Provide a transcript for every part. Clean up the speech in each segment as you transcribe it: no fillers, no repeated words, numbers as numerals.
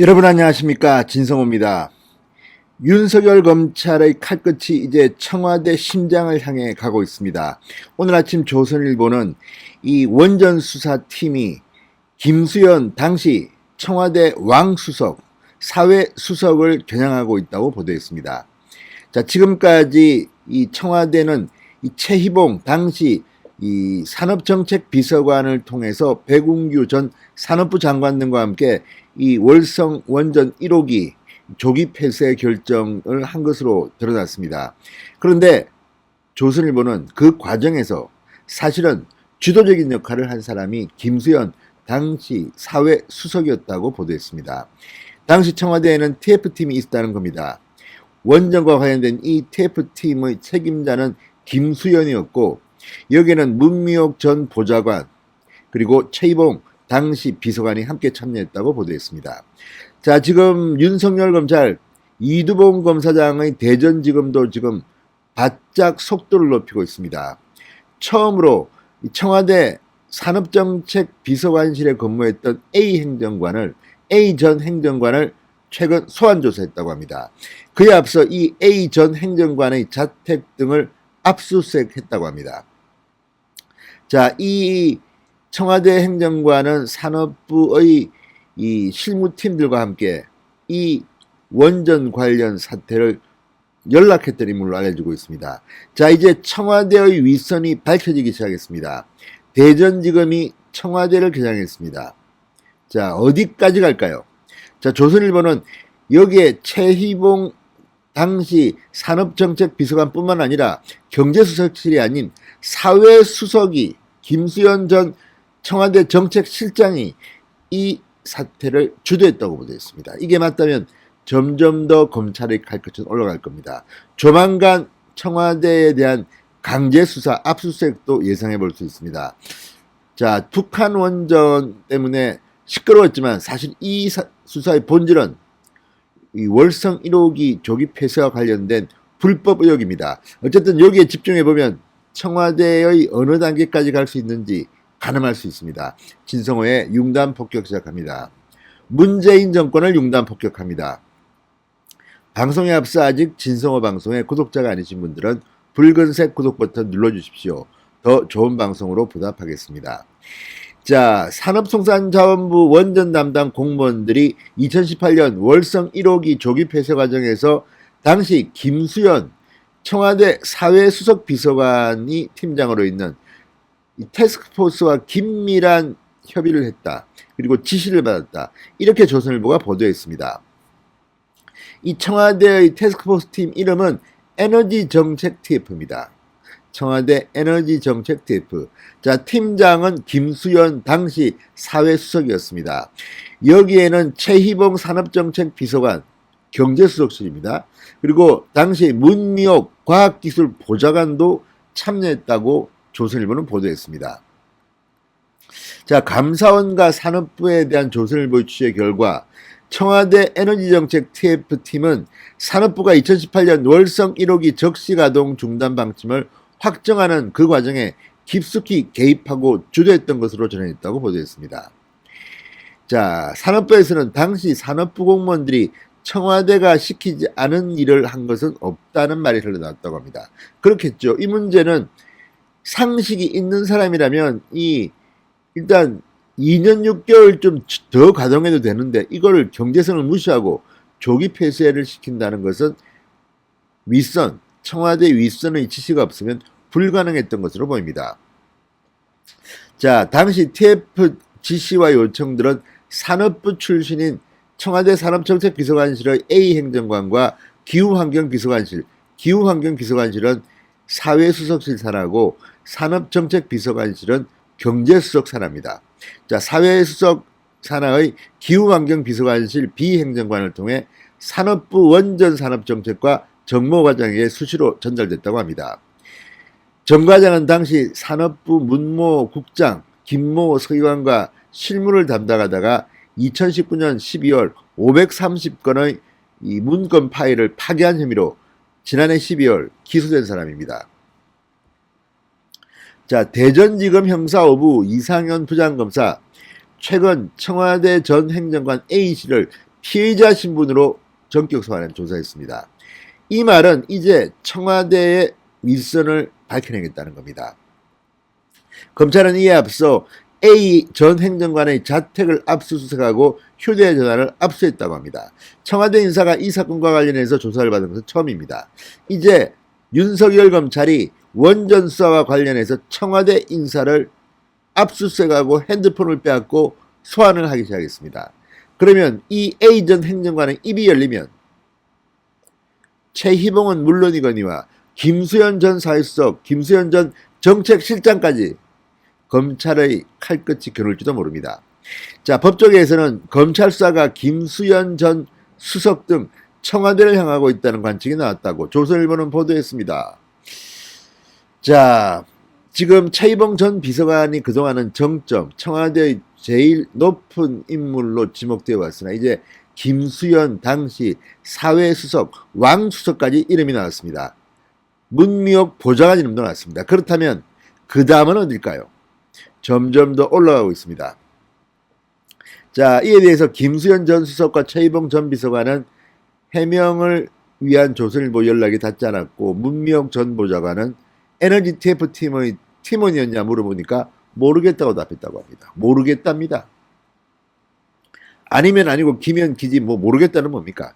여러분 안녕하십니까, 진성호입니다. 윤석열 검찰의 칼끝이 이제 청와대 심장을 향해 가고 있습니다. 오늘 아침 조선일보는 이 원전 수사팀이 김수현 당시 청와대 왕수석, 사회수석을 겨냥하고 있다고 보도했습니다. 자, 지금까지 이 청와대는 이 최희봉 당시 이 산업정책비서관을 통해서 백운규 전 산업부 장관 등과 함께 이 월성 원전 1호기 조기 폐쇄 결정을 한 것으로 드러났습니다. 그런데 조선일보는 그 과정에서 사실은 주도적인 역할을 한 사람이 김수현 당시 사회수석이었다고 보도했습니다. 당시 청와대에는 TF팀이 있었다는 겁니다. 원전과 관련된 이 TF팀의 책임자는 김수현이었고, 여기에는 문미옥 전 보좌관 그리고 최희봉 당시 비서관이 함께 참여했다고 보도했습니다. 자, 지금 윤석열 검찰 이두봉 검사장의 대전지검도 지금 바짝 속도를 높이고 있습니다. 처음으로 청와대 산업정책비서관실에 근무했던 A 전 행정관을 최근 소환 조사했다고 합니다. 그에 앞서 이 A 전 행정관의 자택 등을 압수수색했다고 합니다. 자, 이 청와대 행정관은 산업부의 이 실무팀들과 함께 이 원전 관련 사태를 연락했던 인물로 알려지고 있습니다. 자, 이제 청와대의 윗선이 밝혀지기 시작했습니다. 대전지검이 청와대를 겨냥했습니다. 자, 어디까지 갈까요? 자, 조선일보는 여기에 최희봉 당시 산업정책비서관뿐만 아니라 경제수석실이 아닌 사회수석이 김수현 전 청와대 정책실장이 이 사태를 주도했다고 보도했습니다. 이게 맞다면 점점 더 검찰의 칼끝은 올라갈 겁니다. 조만간 청와대에 대한 강제수사, 압수수색도 예상해 볼 수 있습니다. 자, 북한 원전 때문에 시끄러웠지만 사실 이 수사의 본질은 이 월성 1호기 조기 폐쇄와 관련된 불법 의혹입니다. 어쨌든 여기에 집중해 보면 청와대의 어느 단계까지 갈 수 있는지 가늠할 수 있습니다. 진성호의 융단 폭격 시작합니다. 문재인 정권을 융단 폭격합니다. 방송에 앞서 아직 진성호 방송의 구독자가 아니신 분들은 붉은색 구독 버튼 눌러주십시오. 더 좋은 방송으로 보답하겠습니다. 자, 산업통상자원부 원전 담당 공무원들이 2018년 월성 1호기 조기 폐쇄 과정에서 당시 김수현 청와대 사회수석 비서관이 팀장으로 있는 이 태스크포스와 긴밀한 협의를 했다. 그리고 지시를 받았다. 이렇게 조선일보가 보도했습니다. 이 청와대의 태스크포스 팀 이름은 에너지정책 TF입니다. 청와대 에너지정책 TF. 자, 팀장은 김수현 당시 사회수석이었습니다. 여기에는 최희봉 산업정책비서관, 경제수석실입니다. 그리고 당시 문미옥 과학기술보좌관도 참여했다고 조선일보는 보도했습니다. 자, 감사원과 산업부에 대한 조선일보의 취재 결과 청와대 에너지정책 TF팀은 산업부가 2018년 월성 1호기 적시가동 중단 방침을 확정하는 그 과정에 깊숙이 개입하고 주도했던 것으로 전해졌다고 보도했습니다. 자, 산업부에서는 당시 산업부 공무원들이 청와대가 시키지 않은 일을 한 것은 없다는 말이 흘러나왔다고 합니다. 그렇겠죠. 이 문제는 상식이 있는 사람이라면 일단 2년 6개월 좀 더 가동해도 되는데 이거를 경제성을 무시하고 조기 폐쇄를 시킨다는 것은 청와대 윗선의 지시가 없으면 불가능했던 것으로 보입니다. 자, 당시 TF 지시와 요청들은 산업부 출신인 청와대 산업정책비서관실의 A 행정관과 기후환경비서관실은 사회수석실 산하고 산업정책비서관실은 경제수석 산하입니다. 자, 사회수석 산하의 기후환경비서관실 B 행정관을 통해 산업부 원전 산업정책과 정모과장에게 수시로 전달됐다고 합니다. 정 과장은 당시 산업부 문모 국장, 김모 서기관과 실무를 담당하다가 2019년 12월 530건의 이 문건 파일을 파기한 혐의로 지난해 12월 기소된 사람입니다. 자, 대전지검 형사 5부 이상현 부장검사, 최근 청와대 전 행정관 A씨를 피의자 신분으로 전격 소환한 조사였습니다. 이 말은 이제 청와대의 윗선을 밝혀내겠다는 겁니다. 검찰은 이에 앞서 A 전 행정관의 자택을 압수수색하고 휴대전화를 압수했다고 합니다. 청와대 인사가 이 사건과 관련해서 조사를 받은 것은 처음입니다. 이제 윤석열 검찰이 원전 수사와 관련해서 청와대 인사를 압수수색하고 핸드폰을 빼앗고 소환을 하기 시작했습니다. 그러면 이 A 전 행정관의 입이 열리면 최희봉은 물론이거니와 김수현 전 사회수석, 김수현 전 정책실장까지 검찰의 칼끝이 겨눌지도 모릅니다. 자, 법조계에서는 검찰 수사가 김수현 전 수석 등 청와대를 향하고 있다는 관측이 나왔다고 조선일보는 보도했습니다. 자, 지금 최희봉 전 비서관이 그동안은 정점, 청와대의 제일 높은 인물로 지목되어 왔으나 이제 김수현 당시 사회수석, 왕수석까지 이름이 나왔습니다. 문미옥 보좌관 이름도 나왔습니다. 그렇다면 그 다음은 어딜까요? 점점 더 올라가고 있습니다. 자, 이에 대해서 김수현 전 수석과 최희봉 전 비서관은 해명을 위한 조선일보 연락이 닿지 않았고 문미옥 전 보좌관은 에너지 TF 팀의 팀원이었냐 물어보니까 모르겠다고 답했다고 합니다. 모르겠답니다. 아니면 아니고 기면 기지 뭐 모르겠다는 뭡니까?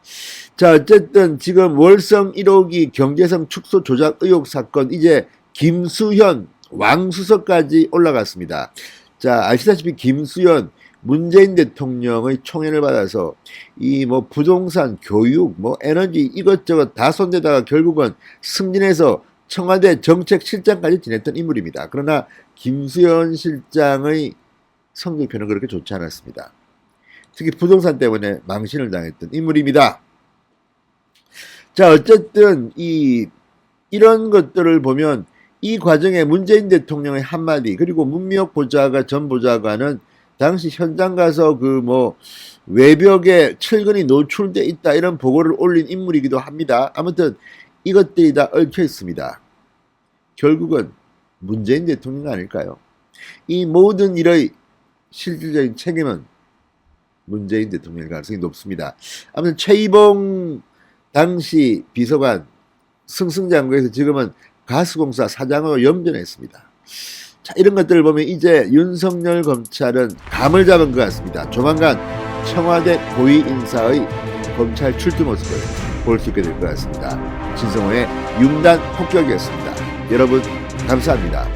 자, 어쨌든 지금 월성 1호기 경제성 축소 조작 의혹 사건 이제 김수현 왕수석까지 올라갔습니다. 자, 아시다시피 김수현 문재인 대통령의 총애를 받아서 이 뭐 부동산, 교육, 뭐 에너지 이것저것 다 손대다가 결국은 승진해서 청와대 정책실장까지 지냈던 인물입니다. 그러나 김수현 실장의 성적표는 그렇게 좋지 않았습니다. 특히 부동산 때문에 망신을 당했던 인물입니다. 자, 어쨌든 이런 것들을 보면 이 과정에 문재인 대통령의 한마디 그리고 문미옥 전 보좌관은 당시 현장 가서 그 뭐 외벽에 철근이 노출돼 있다 이런 보고를 올린 인물이기도 합니다. 아무튼 이것들이 다 얽혀 있습니다. 결국은 문재인 대통령 아닐까요? 이 모든 일의 실질적인 책임은 문재인 대통령일 가능성이 높습니다. 아무튼 최희봉 당시 비서관 승승장구에서 지금은 가스공사 사장으로 염전했습니다. 자, 이런 것들을 보면 이제 윤석열 검찰은 감을 잡은 것 같습니다. 조만간 청와대 고위 인사의 검찰 출두 모습을 볼 수 있게 될 것 같습니다. 진성호의 융단 폭격이었습니다. 여러분 감사합니다.